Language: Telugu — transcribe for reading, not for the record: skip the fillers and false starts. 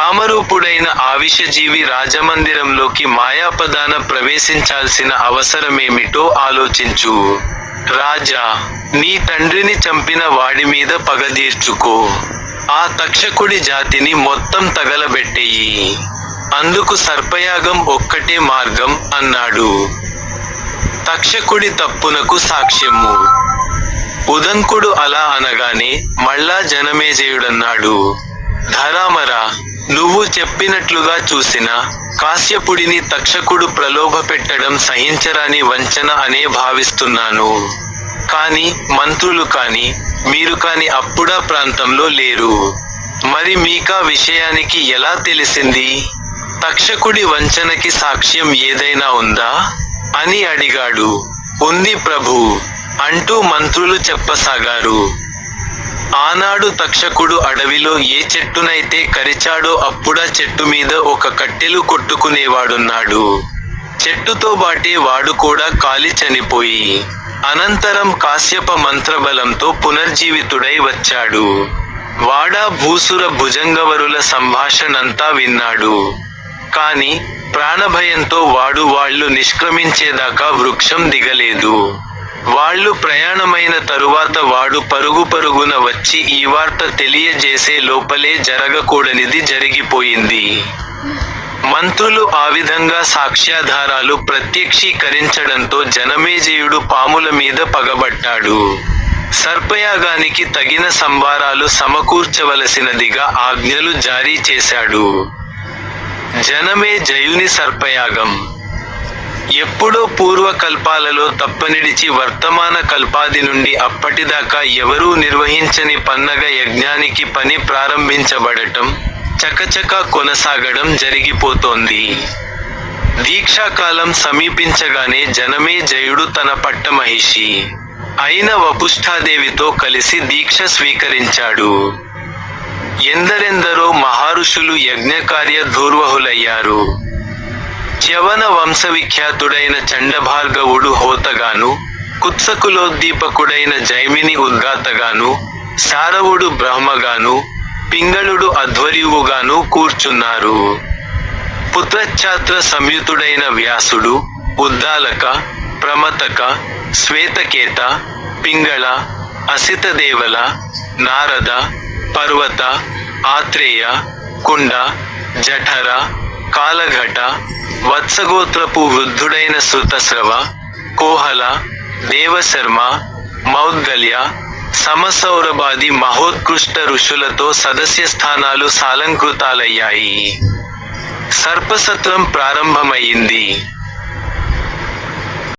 కామరూపుడైన ఆవిషజీవి రాజమందిరంలోకి మాయాపదాన ప్రవేశించాల్సిన అవసరమేమిటో ఆలోచించు. రాజా, నీ తండ్రిని చంపిన వాడి మీద పగ తీర్చుకో. ఆ తక్షకుడి జాతిని మొత్తం తగలబెట్టెయ్యి. అందుకు సర్పయాగం ఒక్కటే మార్గం అన్నాడు. తక్షకుడి తప్పునకు సాక్ష్యము. ఉదంకుడు అలా అనగానే మళ్ళా జనమేజయుడన్నాడు, ధరామరా, నువ్వు చెప్పినట్లుగా చూసిన కాశ్యపుడిని తక్షకుడు ప్రలోభపెట్టడం సహించరాని వంచన అనే భావిస్తున్నాను. కాని మంత్రులు కాని మీరు కాని అప్పుడా ప్రాంతంలో లేరు. మరి మీకా విషయానికి ఎలా తెలిసింది? తక్షకుడి వంచనకి సాక్ష్యం ఏదైనా ఉందా అని అడిగాడు. ఉంది ప్రభూ అంటూ మంత్రులు చెప్పసాగారు. ఆనాడు తక్షకుడు అడవిలో ఏ చెట్టునైతే కరిచాడో అప్పుడా చెట్టు మీద ఒక కట్టెలు కొట్టుకునేవాడున్నాడు. చెట్టుతో బాటే వాడు కూడా కాలి చనిపోయి అనంతరం కాశ్యప మంత్రబలంతో పునర్జీవితుడై వచ్చాడు. వాడా భూసుర భుజంగవరుల సంభాషణంతా విన్నాడు. కాని ప్రాణభయంతో వాడు వాళ్ళు నిష్క్రమించేదాకా వృక్షం దిగలేదు. వాళ్ళు ప్రయాణమైన తరువాత వాడు పరుగున వచ్చి ఈ వార్త తెలియజేసే లోపలే జరగకూడనిది జరిగిపోయింది. మంత్రులు ఆ విధంగా సాక్ష్యాధారాలు ప్రత్యక్షీకరించడంతో జనమేజయుడు పాముల మీద పగబట్టాడు. సర్పయాగానికి తగిన సంభారాలు సమకూర్చవలసినదిగా ఆజ్ఞలు జారీ చేశాడు. జనమేజయుని సర్పయాగం. ఎప్పుడో పూర్వకల్పాలలో తప్పనిడిచి వర్తమాన కల్పాది నుండి అప్పటిదాకా ఎవరూ నిర్వహించని పన్నగ యజ్ఞానికి పని ప్రారంభించబడటం, చకచకా కొనసాగడం జరిగిపోతోంది. దీక్షాకాలం సమీపించగానే జనమేజయుడు తన పట్టమహిషి అయిన వపుష్ఠాదేవితో కలిసి దీక్ష స్వీకరించాడు. ఎందరెందరో మహారుషులు యజ్ఞకార్య ధూర్వహులయ్యారు. చ్యవన వంశవిఖ్యాతుడైన చండభార్గవుడు హోతగాను, కుత్సకులోద్దీపకుడైన జైమిని ఉద్గాతగాను, శారవుడు బ్రహ్మగాను, పింగళుడు అధ్వర్యువుగాను కూర్చున్నారు. పుత్రఛాత్ర సంయుతుడైన వ్యాసుడు, ఉద్దాలక, ప్రమతక, శ్వేతకేత, పింగళ, అసితదేవల, నారద, పర్వత, ఆత్రేయ, కుండ, జఠర, కాలఘట, వత్సగోత్రపు వృద్ధుడైన శృతస్రవ, కోహల, దేవశర్మ, మౌద్గల్య, సమసౌరభాది మహోత్కృష్ట ఋషులతో సదస్య స్థానాలు సాలంకృతాలయ్యాయి. సర్పసత్రం ప్రారంభమయ్యింది.